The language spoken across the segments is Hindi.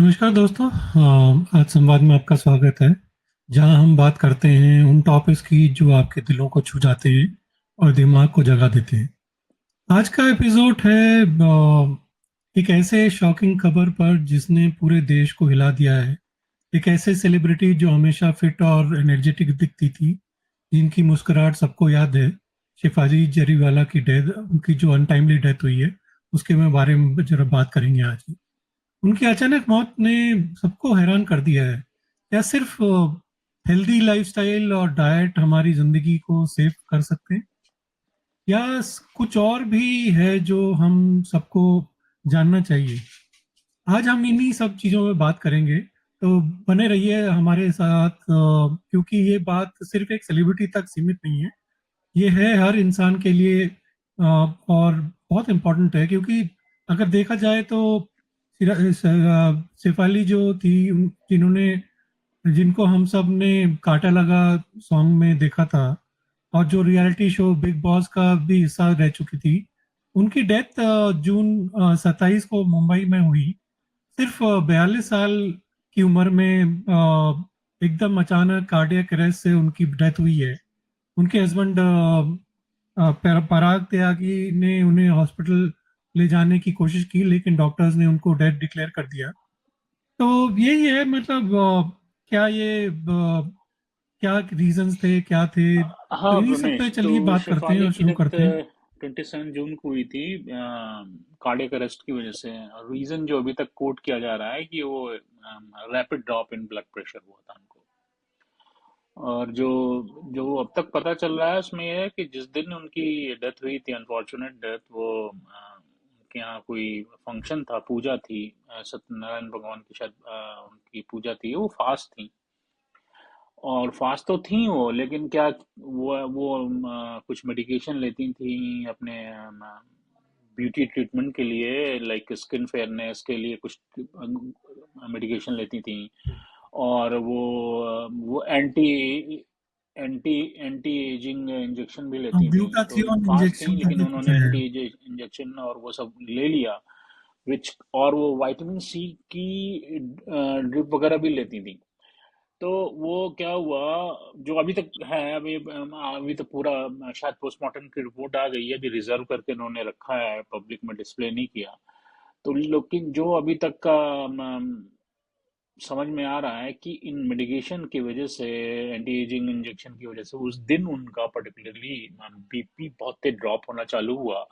नमस्कार दोस्तों। आज संवाद में आपका स्वागत है, जहां हम बात करते हैं उन टॉपिक्स की जो आपके दिलों को छू जाते हैं और दिमाग को जगा देते हैं। आज का एपिसोड है एक ऐसे शॉकिंग खबर पर जिसने पूरे देश को हिला दिया है। एक ऐसे सेलिब्रिटी जो हमेशा फिट और एनर्जेटिक दिखती थी, जिनकी मुस्कुराहट सबको याद है। शिफाली जरीवाला की डेथ, उनकी जो अनटाइमली डेथ हुई है, उसके में बारे में जरा बात करेंगे आज। उनकी अचानक मौत ने सबको हैरान कर दिया है। क्या सिर्फ हेल्दी लाइफस्टाइल और डाइट हमारी जिंदगी को सेव कर सकते हैं, या कुछ और भी है जो हम सबको जानना चाहिए? आज हम इन्हीं सब चीजों में बात करेंगे, तो बने रहिए हमारे साथ, क्योंकि ये बात सिर्फ एक सेलिब्रिटी तक सीमित नहीं है। ये है हर इंसान के लिए, और बहुत इम्पोर्टेंट है, क्योंकि अगर देखा जाए तो शेफाली जो थी, जिन्होंने जिनको हम सब ने काटा लगा सॉन्ग में देखा था, और जो रियलिटी शो बिग बॉस का भी हिस्सा रह चुकी थी, उनकी डेथ जून 27 को मुंबई में हुई। सिर्फ 42 साल की उम्र में एकदम अचानक कार्डियक अरेस्ट से उनकी डेथ हुई है। उनके हस्बैंड पराग त्यागी ने उन्हें हॉस्पिटल ले जाने की कोशिश की, लेकिन डॉक्टर्स ने उनको डेड डिक्लेयर कर दिया। तो यही है, मतलब क्या ये क्या रीजंस थे, क्या थे? तो हाँ इन्हीं सब पे रमेश, तो चलिए बात करते हैं शेफाली और की शुरू डेथ करते हैं। 27 जून को हुई थी कार्डियक अरेस्ट की वजह से। रीजन जो अभी तक कोट किया जा रहा है कि वो rapid drop in blood pressure हुआ था उनको। और जो जो अब तक पता चल रहा है उसमें ये है कि जिस दिन उनकी डेथ हुई थी, अनफॉर्चुनेट डेथ, वो उनके यहाँ कोई फंक्शन था, पूजा थी, सत्यनारायण भगवान की शायद उनकी पूजा थी, वो फास्ट थी। और फास्ट तो थी वो, लेकिन क्या वो कुछ मेडिकेशन लेती थी अपने ब्यूटी ट्रीटमेंट के लिए, लाइक स्किन फेयरनेस के लिए कुछ मेडिकेशन लेती थी। और वो anti anti anti ageing injection भी लेती थी। तो ग्लूटाथियोन फास्ट थी इंजेक्शन लेकिन करके कुछ उन्होंने है। एंटी इंजेक्शन और वो सब ले लिया। विच और वो विटामिन सी की ड्रिप वगैरह भी लेती थी। तो वो क्या हुआ, जो अभी तक है, अभी तो पूरा शायद पोस्टमार्टम की रिपोर्ट आ गई है, अभी रिजर्व करके उन्होंने रखा है, पब्लिक में डिस्प्ले नहीं किया। तो लेकिन जो अभी तक का समझ में आ रहा है कि इन मेडिकेशन की वजह से, एंटी एजिंग इंजेक्शन की वजह से, उस दिन उनका पर्टिकुलरली बीपी बहुत तेज ड्रॉप होना चालू हुआ।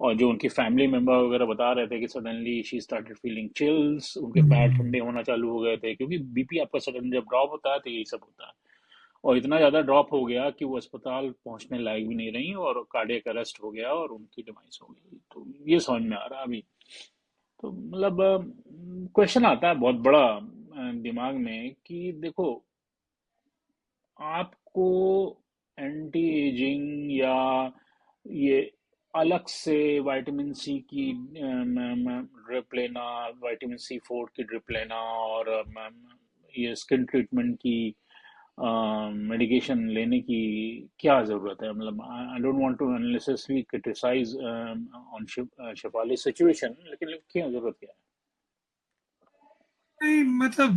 और जो उनकी फैमिली मेंबर वगैरह बता रहे थे कि suddenly she started feeling chills, उनके पैर हम्म। ठंडे होना चालू हो गए थे, क्योंकि बीपी आपका सडन जब ड्रॉप होता है तो यही सब होता है। और इतना ज़्यादा ड्रॉप हो गया कि वो अस्पताल पहुंचने लायक भी नहीं रही और कार्डियक अरेस्ट हो गया और उनकी डिमाइस हो गई। तो ये समझ में आ रहा है अभी। तो मतलब क्वेश्चन आता है बहुत बड़ा दिमाग में कि देखो, आपको एंटी एजिंग या ये अलग से विटामिन सी की ड्रिप लेना, विटामिन सी 4 की ड्रिप लेना, और ये स्किन ट्रीटमेंट की मेडिकेशन लेने की क्या ज़रूरत है? मतलब I don't want to unnecessary criticise on Shefali situation, लेकिन क्यों ज़रूरत क्या है? नहीं, मतलब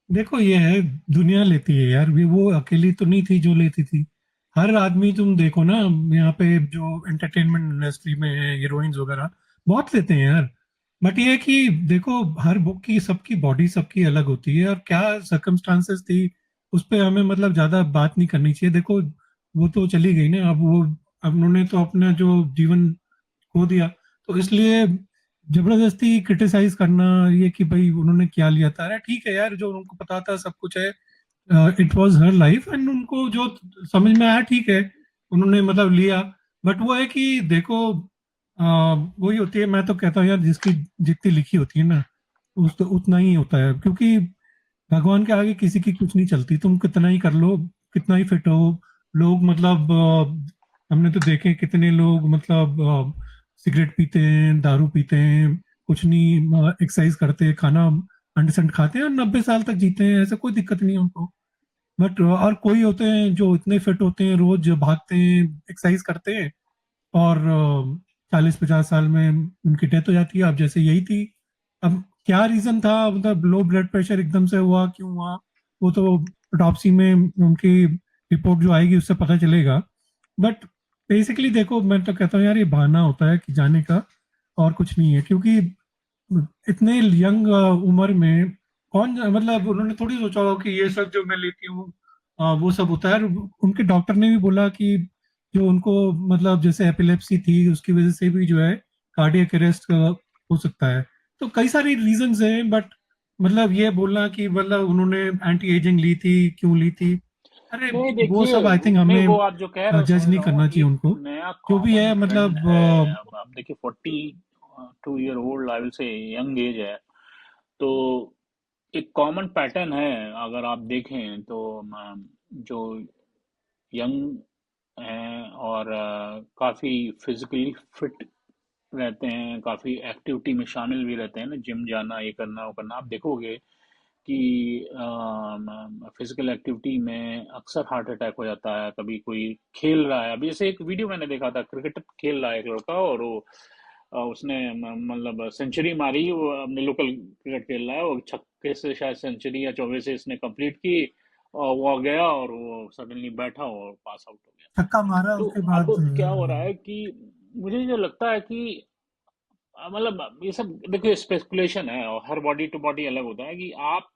देखो ये है, दुनिया लेती है यार। वो अकेली तो नहीं थी जो लेती थी। हर आदमी, तुम देखो ना, यहाँ पे जो एंटरटेनमेंट इंडस्ट्री में है, हीरोइंस वगैरह बहुत लेते हैं यार। बट ये है कि देखो, हर बुक की, सबकी बॉडी सबकी अलग होती है, और क्या सर्कमस्टांसेस थी उस पे हमें मतलब ज्यादा बात नहीं करनी चाहिए। देखो, वो तो चली गई ना, अब उन्होंने तो अपना जो जीवन खो दिया। तो इसलिए जबरदस्ती क्रिटिसाइज करना, ये कि भाई उन्होंने क्या लिया था, अरे ठीक है यार, जो उनको पता था सब कुछ है। It was her life, and उनको जो समझ में आया ठीक है, उन्होंने मतलब लिया। बट वो है कि देखो, वही होती है। मैं तो कहता हूँ यार, जिसकी जितनी लिखी होती है ना, उस तो उतना ही होता है, क्योंकि भगवान के आगे किसी की कुछ नहीं चलती। तुम कितना ही कर लो, कितना ही फिट हो, लोग मतलब हमने तो देखे कितने लोग मतलब सिगरेट पीते हैं, दारू पीते हैं, कुछ नहीं एक्सरसाइज करते, खाना अंडसंड खाते हैं और 90 साल तक जीते हैं, ऐसा कोई दिक्कत नहीं है उनको। बट और कोई होते हैं जो इतने फिट होते हैं, रोज भागते हैं, एक्सरसाइज करते हैं, और 40-50 साल में उनकी डेथ हो जाती है। अब जैसे यही थी, अब क्या रीजन था, मतलब लो ब्लड प्रेशर एकदम से हुआ क्यों हुआ, वो तो ऑटोप्सी में उनकी रिपोर्ट जो आएगी उससे पता चलेगा। बट बेसिकली देखो, मैं तो कहता हूँ यार, ये बहाना होता है कि जाने का, और कुछ नहीं है। क्योंकि इतने यंग उम्र में कौन, मतलब उन्होंने थोड़ी सोचा होगा कि ये सब जो मैं लेती हूँ वो सब होता है। और उनके डॉक्टर ने भी बोला कि जो उनको, मतलब जैसे एपिलेप्सी थी उसकी वजह से भी जो है कार्डियक अरेस्ट हो सकता है। तो कई सारी रीजंस हैं, बट मतलब ये बोलना कि मतलब उन्होंने एंटी एजिंग ली थी, क्यों ली थी, अरे नहीं वो देखिए, सब आई थिंक नहीं हमें वो आप जो कह रहे हो जज समझ नहीं रहा हूँ, करना चाहिए एक उनको। नया जो भी कॉमन है ट्रेंड मतलब है। अब आप देखिए 42 year old, I will say young age है। तो एक कॉमन पैटर्न है, अगर आप देखें तो जो यंग हैं और काफ़ी फिजिकली फिट रहते हैं, काफ़ी एक्टिविटी में शामिल भी रहते हैं ना, जिम जाना, ये करना वो करना, आप देखोगे कि फिजिकल एक्टिविटी में अक्सर हार्ट अटैक हो जाता है। कभी कोई खेल रहा है, अभी जैसे एक वीडियो मैंने देखा था, क्रिकेट खेल रहा है एक लड़का, और वो उसने मतलब सेंचुरी मारी, वो अपने लोकल क्रिकेट खेल रहा है, वो छक्के से शायद सेंचुरी या चौके से इसने कंप्लीट की, और वो गया और वो सडनली बैठा और पास आउट हो गया। छक्का मारा तो उसके अब बाद क्या हो रहा है कि मुझे जो लगता है कि मतलब ये सब देखिए स्पेकुलेशन है, और हर बॉडी टू बॉडी अलग होता है कि आप,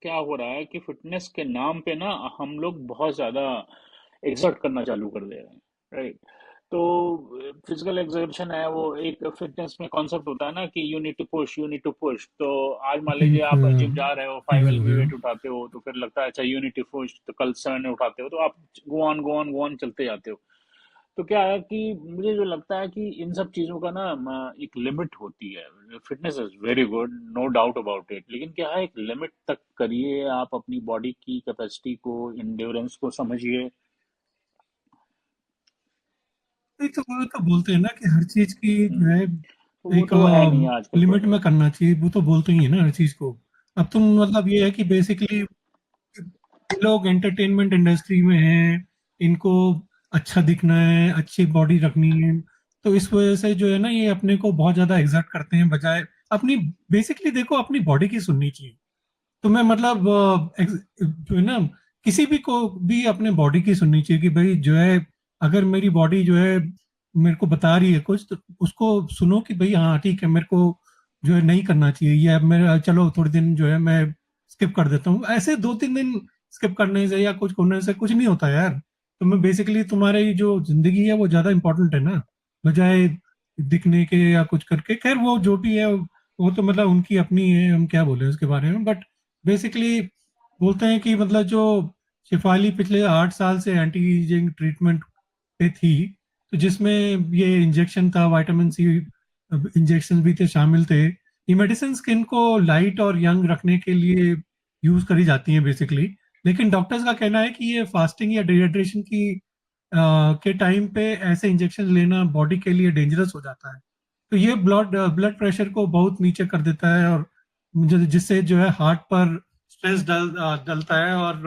क्या हो रहा है कि फिटनेस के नाम पे ना हम लोग बहुत ज्यादा एक्सर्ट करना चालू कर दे रहे हैं, राइट? तो फिजिकल एक्सर्शन है, वो एक फिटनेस में कॉन्सेप्ट होता है ना कि you need to push, you need to push. तो आज मान लीजिए थिंक आप जिम जा रहे हो, फाइव फीवर हो एलबी गया। वेट उठाते हो, तो फिर लगता है अच्छा यू नीड टू पुश, तो कल 7 उठाते हो, तो आप गो ऑन चलते जाते हो। तो क्या है कि मुझे जो लगता है कि इन सब चीज़ों का ना एक लिमिट होती है। Fitness is very good, no doubt about it, लेकिन क्या है, एक लिमिट तक करिए, आप अपनी बॉडी की कैपेसिटी को, इंड्योरेंस को समझिए। नहीं तो वो तो बोलते हैं ना कि हर चीज की जो है तो वो एक तो है नहीं आजकल लिमिट कोई। में करना चाहिए, वो तो बोलते ही है ना हर चीज को। अब तुम, मतलब ये है कि बेसिकली ये लोग एंटरटेनमेंट इंडस्ट्री में हैं, इनको अच्छा दिखना है, अच्छी बॉडी रखनी है, तो इस वजह से जो है ना ये अपने को बहुत ज्यादा एग्जर्ट करते हैं, बजाय अपनी, बेसिकली देखो अपनी बॉडी की सुननी चाहिए। तो मैं मतलब जो है ना, किसी भी को भी अपने बॉडी की सुननी चाहिए कि भाई जो है, अगर मेरी बॉडी जो है मेरे को बता रही है कुछ, तो उसको सुनो कि भाई हाँ ठीक है, मेरे को जो है नहीं करना चाहिए, या मेरा चलो थोड़े दिन जो है मैं स्किप कर देता हूँ। ऐसे 2-3 दिन स्किप करने से या कुछ होने से कुछ नहीं होता यार। तो मैं बेसिकली तुम्हारी जो जिंदगी है वो ज्यादा इंपॉर्टेंट है ना, बजाय दिखने के या कुछ करके। खैर वो जो भी है वो तो मतलब उनकी अपनी है, हम क्या बोले उसके बारे में। बट बेसिकली बोलते हैं कि मतलब जो शिफाली पिछले 8 साल से एंटी एजिंग ट्रीटमेंट पे थी, तो जिसमें ये इंजेक्शन था, विटामिन सी इंजेक्शन भी थे, शामिल थे। ये मेडिसिन स्किन को लाइट और यंग रखने के लिए यूज करी जाती हैं बेसिकली। लेकिन डॉक्टर्स का कहना है कि ये फास्टिंग या डिहाइड्रेशन के टाइम पे ऐसे इंजेक्शन लेना बॉडी के लिए डेंजरस हो जाता है। तो ये ब्लड ब्लड प्रेशर को बहुत नीचे कर देता है, और जिससे जो है हार्ट पर स्ट्रेस डलता है, और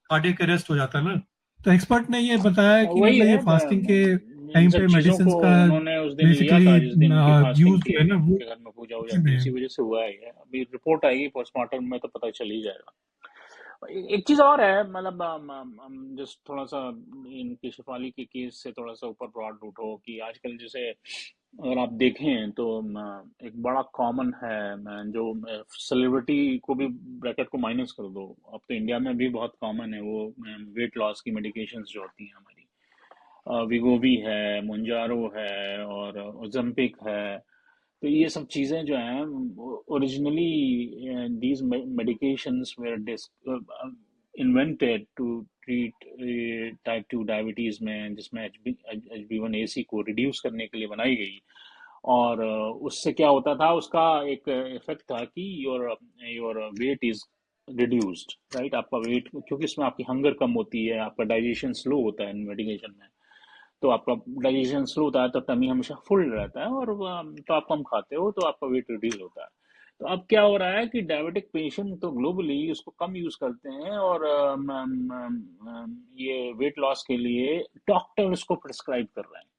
कार्डियक अरेस्ट हो जाता है ना। तो एक्सपर्ट ने ये बताया है कि वही मतलब ये है, फास्टिंग के इन टाइम सब पे चीज़ों मेडिसिन को का उन्होंने उस दिन लिया बेसिकली था जिस दिन उनकी फास्टिंग यूज थी, जो है ना वो उनके घर में पूजा हो जाती है, इसी वजह से हुआ है। अभी रिपोर्ट आएगी पोस्टमार्टम में तो पता चल ही जाएगा। एक चीज और है, मतलब जस्ट थोड़ा सा इनकी शिफाली के केस से थोड़ा सा ऊपर ब्रॉड रूट हो कि आजकल जैसे अगर आप देखें तो एक बड़ा कॉमन है, जो सेलिब्रिटी को भी ब्रैकेट को माइनस कर दो, अब तो इंडिया में भी बहुत कॉमन है वो वेट लॉस की मेडिकेशंस जो होती हैं हमारी। विगोवी है, मुंजारो है, और ओजम्पिक है। तो ये सब चीज़ें जो हैं, originally these medications were invented to treat type 2 diabetes में, जिसमें HbA1c को रिड्यूस करने के लिए बनाई गई। और उससे क्या होता था, उसका एक इफेक्ट था कि your your weight is reduced, right? आपका वेट, क्योंकि इसमें आपकी हंगर कम होती है, आपका डाइजेशन स्लो होता है इन मेडिकेशन में। तो आपका डाइजेशन स्लो होता है तो टमी हमेशा फुल रहता है, और तो आप कम खाते हो तो आपका वेट रिड्यूस होता है। तो अब क्या हो रहा है कि डायबिटिक पेशेंट तो ग्लोबली उसको कम यूज करते हैं, और ये वेट लॉस के लिए डॉक्टर उसको प्रिस्क्राइब कर रहे हैं।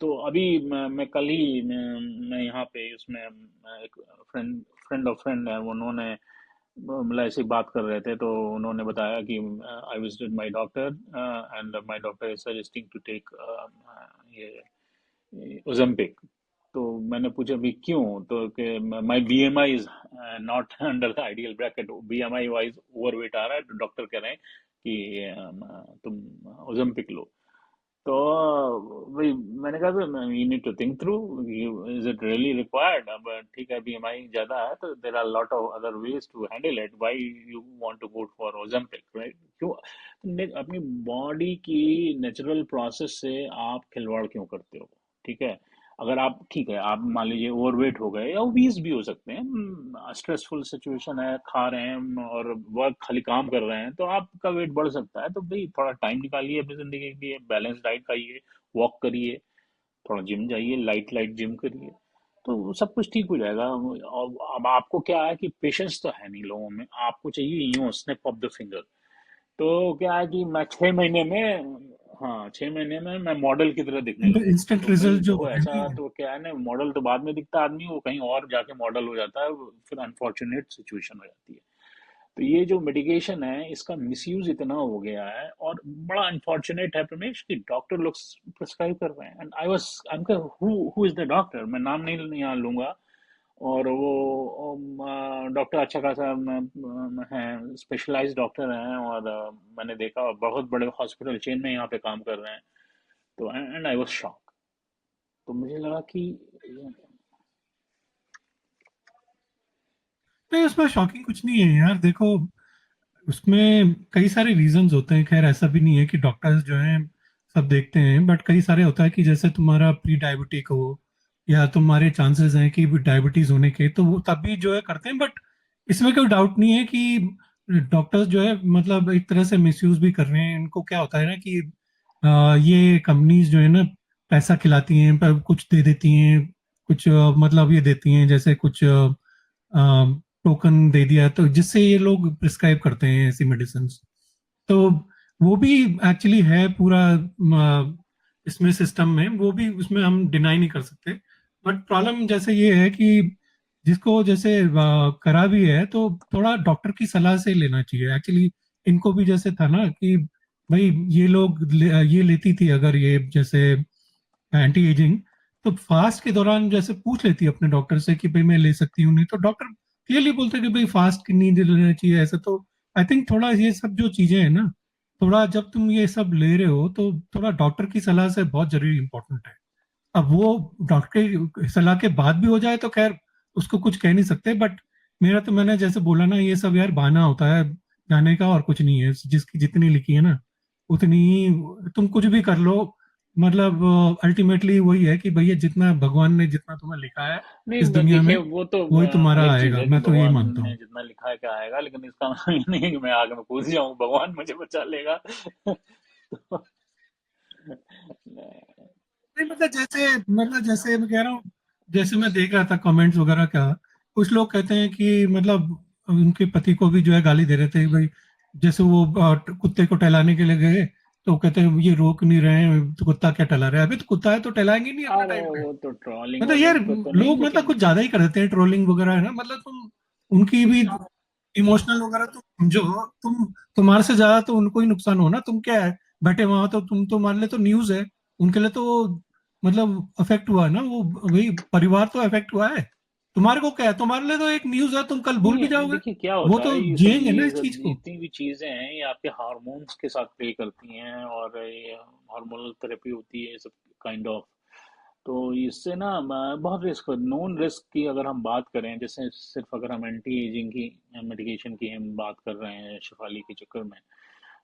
तो अभी मैं कल ही मैं यहाँ पे उसमें एक फ्रेंड ऑफ फ्रेंड है, उन्होंने मतलब ऐसी बात कर रहे थे, तो उन्होंने बताया कि I visited my doctor and my doctor is suggesting to take ये ओज़ेम्पिक। तो मैंने पूछा भी क्यों, तो कि my BMI is not under the ideal bracket, BMI wise overweight आ रहा है, तो डॉक्टर कह रहे हैं कि तुम ओज़ेम्पिक लो। तो वही मैंने कहा you need to think through, is it really required. अब ठीक है, बीएमआई ज्यादा है तो there are lot of other ways to handle it, why you want to go for Ozempic, right? क्यों अपनी बॉडी की नेचुरल प्रोसेस से आप खिलवाड़ क्यों करते हो? ठीक है, अगर आप ठीक है, आप मान लीजिए ओवरवेट हो गए या ओबीज भी हो सकते हैं, स्ट्रेसफुल सिचुएशन है, खा रहे हैं और वर्क खाली काम कर रहे हैं, तो आपका वेट बढ़ सकता है। तो भाई थोड़ा टाइम निकालिए अपनी जिंदगी के लिए, बैलेंस डाइट खाइए, वॉक करिए, थोड़ा जिम जाइए, लाइट लाइट जिम करिए, तो सब कुछ ठीक हो जाएगा। और अब आपको क्या है कि पेशेंस तो है नहीं लोगों में, आपको चाहिए यूं स्नैप ऑफ द फिंगर। तो क्या है कि मैं 6 महीने में, हाँ 6 महीने में मैं मॉडल की तरह दिखने लगूँ। इंस्टेंट तो भाई रिजल्ट जो देखो होते हैं ना ऐसा ये, तो क्या है ना, मॉडल तो बाद में दिखता है आदमी, वो कहीं और जाके मॉडल हो जाता है, फिर अनफॉर्चुनेट सिचुएशन हो जाती है। तो ये जो मेडिकेशन है इसका मिसयूज इतना हो गया है, और बड़ा अनफॉर्चुनेट है प्रमेश कि डॉक्टर लोग प्रिस्क्राइब कर रहे हैं, and I was who is the doctor, मैं नाम नहीं यहाँ लूंगा। और वो डॉक्टर अच्छा खासा है, स्पेशलाइज्ड डॉक्टर हैं, और मैंने देखा बहुत बड़े हॉस्पिटल चेन में यहाँ पे काम कर रहे हैं। तो एंड आई वाज शॉक। तो मुझे लगा कि नहीं उसमें शॉकिंग कुछ नहीं है यार। देखो उसमें कई सारे रीजंस होते हैं, खैर ऐसा भी नहीं है कि डॉक्टर्स जो हैं सब देखते हैं, बट कई सारे होता है कि जैसे तुम्हारा प्री डायबिटिक हो या तुम्हारे चांसेस हैं कि डायबिटीज होने के, तो वो तब भी जो है करते हैं। बट इसमें कोई डाउट नहीं है कि डॉक्टर्स जो है मतलब एक तरह से मिसयूज भी कर रहे हैं। इनको क्या होता है ना कि ये कंपनीज जो है ना पैसा खिलाती हैं, पर कुछ दे देती हैं, कुछ मतलब ये देती हैं जैसे कुछ टोकन दे दिया, तो जिससे ये लोग प्रिस्क्राइब करते हैं ऐसी मेडिसिन। तो वो भी एक्चुअली है पूरा इसमें सिस्टम में, वो भी उसमें हम डिनाई नहीं कर सकते। बट प्रॉब्लम जैसे ये है कि जिसको जैसे करा भी है तो थोड़ा डॉक्टर की सलाह से लेना चाहिए एक्चुअली। इनको भी जैसे था ना कि भाई ये लोग ये लेती थी अगर ये जैसे एंटी एजिंग, तो फास्ट के दौरान जैसे पूछ लेती है अपने डॉक्टर से कि भाई मैं ले सकती हूँ नहीं, तो डॉक्टर क्लियरली बोलते हैं कि भाई फास्ट की नहीं लेना चाहिए ऐसा। तो आई थिंक थोड़ा ये सब जो चीजें हैं ना, थोड़ा जब तुम ये सब ले रहे हो तो थोड़ा डॉक्टर की सलाह से बहुत जरूरी इंपॉर्टेंट है। अब वो डॉक्टर की सलाह के बाद भी हो जाए तो खैर उसको कुछ कह नहीं सकते, बट मेरा तो मैंने जैसे बोला ना, ये सब यार बहाना होता है जाने का और कुछ नहीं है। जिसकी जितनी लिखी है ना उतनी ही तुम कुछ भी कर लो, मतलब अल्टीमेटली वही है कि भैया जितना भगवान ने जितना तुम्हें लिखा है नहीं इस दुनिया देखिए, में वो तो वही तुम्हारा अलग चीज आएगा, है कि मैं तो यही भगवान मानता ने हूँ। जितना लिखा है क्या आएगा, लेकिन इसका मतलब ये नहीं है कि मैं आगे में कूद जाऊं भगवान मुझे बचा लेगा। तो, नहीं मतलब जैसे मैं कह रहा हूँ, जैसे मैं देख रहा था कमेंट्स वगैरह का, कुछ लोग कहते हैं कि मतलब उनके पति को भी जो है गाली दे रहे थे भाई, जैसे वो कुत्ते को टहलाने के लिए गए तो कहते हैं ये रोक नहीं रहे हैं, तो कुत्ता क्या टहला रहा है, अभी तो कुत्ता है तो टहलाएंगे नहीं अपने अरे टाइम पे। वो तो ट्रोलिंग मतलब यार वोलिंग को तो नहीं, लोग मतलब लेकिन कुछ ज्यादा ही कर देते हैं ट्रोलिंग वगैरह है ना, मतलब तुम उनकी भी इमोशनल वगैरह तो समझो। तुम्हारे से ज्यादा तो उनको ही नुकसान हो ना, तुम क्या है बैठे वहां, तो तुम तो मान ले तो न्यूज है उनके लिए तो, मतलब अफेक्ट हुआ है ना वो, वही परिवार तो अफेक्ट हुआ है। तुम्हारे को क्या है, तुम्हारे लिए तो एक न्यूज है, तुम कल भूल भी नहीं जाओगे। देखिए क्या वो होता तो है, जिएंगे ना इस चीज को। जितनी भी चीजें हैं ये आपके हार्मोन्स के साथ प्ले करती हैं, और ये हार्मोनल थेरेपी होती है, ये सब काइंड ऑफ। तो इससे ना बहुत रिस्क, नॉन रिस्क की अगर हम बात करें, जैसे सिर्फ अगर हम एंटी एजिंग की मेडिकेशन की हम बात कर रहे हैं शिफाली के चक्कर में,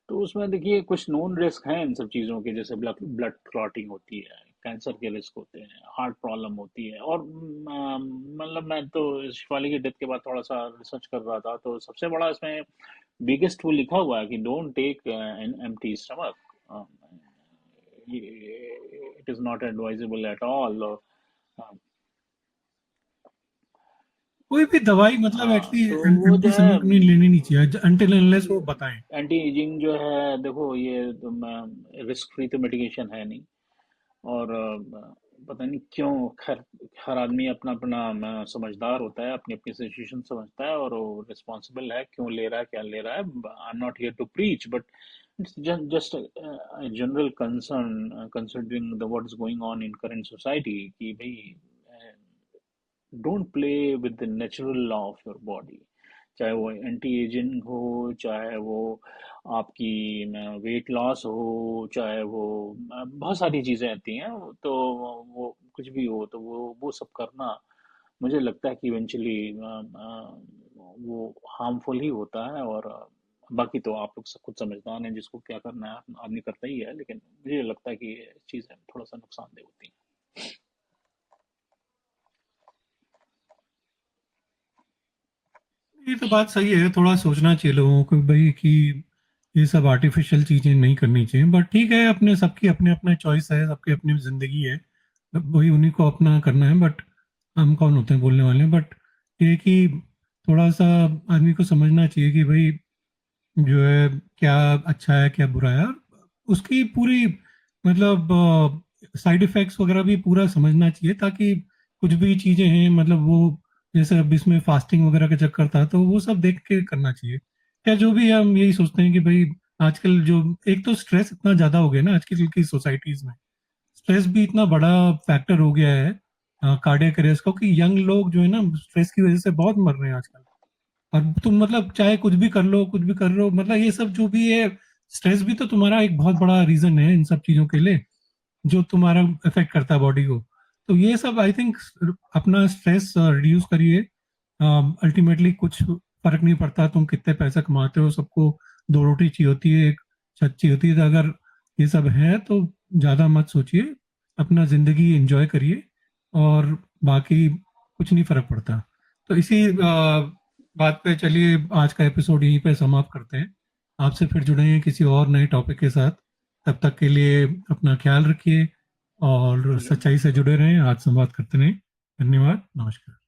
तो उसमें देखिए कुछ नोन रिस्क हैं इन सब चीज़ों के, जैसे ब्लड ब्लड क्लॉटिंग होती है, कैंसर के रिस्क होते हैं, हार्ट प्रॉब्लम होती है, और मतलब मैं तो शिफाली की डेथ के बाद थोड़ा सा रिसर्च कर रहा था, तो सबसे बड़ा इसमें बिगेस्ट वो लिखा हुआ है कि don't take an empty stomach, it is not advisable at all. कोई भी दवाई मतलब हाँ तो एटलीस्ट वो एम्प्टी जो है, स्टमक नहीं लेनी नहीं चाहिए अनटिल अनलेस वो बताएं। एंटी एजिंग जो है देखो ये तो रिस्क फ्री तो मेडिकेशन है नहीं, और पता नहीं क्यों, खैर हर आदमी अपना अपना समझदार होता है, अपनी अपनी सिचुएशन समझता है, और वो रिस्पॉन्सिबल है क्यों ले रहा है, क्या ले रहा है। I am not here to preach, but it's just general concern considering the what is going on in current society, कि भाई don't play with the natural law of your body. चाहे वो एंटी एजिंग हो, चाहे वो आपकी वेट लॉस हो, चाहे वो बहुत सारी चीज़ें आती हैं, तो वो कुछ भी हो तो वो सब करना, मुझे लगता है कि इवेंचुअली वो हार्मफुल ही होता है। और बाकी तो आप लोग सब कुछ समझदार हैं, जिसको क्या करना है आदमी करता ही है, लेकिन मुझे लगता है कि ये चीज़ें थोड़ा सा नुकसानदेह होती हैं। ये तो बात सही है, थोड़ा सोचना चाहिए लोगों को भाई कि ये सब आर्टिफिशियल चीजें नहीं करनी चाहिए। बट ठीक है, अपने सबकी अपने अपने चॉइस है, सबकी अपनी जिंदगी है, वही उन्हीं को अपना करना है। बट हम कौन होते हैं बोलने वाले। बट ये कि थोड़ा सा आदमी को समझना चाहिए कि भाई जो है क्या अच्छा है क्या बुरा है, और उसकी पूरी मतलब साइड इफेक्ट्स वगैरह भी पूरा समझना चाहिए, ताकि कुछ भी चीजें हैं मतलब वो, जैसे अब इसमें फास्टिंग वगैरह का चक्कर था, तो वो सब देख के करना चाहिए। क्या जो भी है, हम यही सोचते हैं कि भाई आजकल जो एक तो स्ट्रेस इतना ज्यादा हो गया ना आजकल की सोसाइटीज में, स्ट्रेस भी इतना बड़ा फैक्टर हो गया है कार्डियक अरेस्ट का, कि यंग लोग जो है ना स्ट्रेस की वजह से बहुत मर रहे हैं आजकल। और तुम मतलब चाहे कुछ भी कर लो, कुछ भी कर लो, मतलब ये सब जो भी है, स्ट्रेस भी तो तुम्हारा एक बहुत बड़ा रीजन है इन सब चीजों के लिए, जो तुम्हारा इफेक्ट करता है बॉडी को। तो ये सब आई थिंक अपना स्ट्रेस रिड्यूस करिए। अल्टीमेटली कुछ फर्क नहीं पड़ता तुम कितने पैसे कमाते हो, सबको दो रोटी चाहिए होती है, एक छत चाहिए होती है। तो अगर ये सब है तो ज्यादा मत सोचिए, अपना जिंदगी एंजॉय करिए, और बाकी कुछ नहीं फर्क पड़ता। तो इसी बात पे चलिए आज का एपिसोड यहीं पे समाप्त करते हैं। आपसे फिर जुड़ेंगे किसी और नए टॉपिक के साथ। तब तक के लिए अपना ख्याल रखिए और चलो, सच्चाई से जुड़े रहें, आज संवाद करते रहें। धन्यवाद, नमस्कार।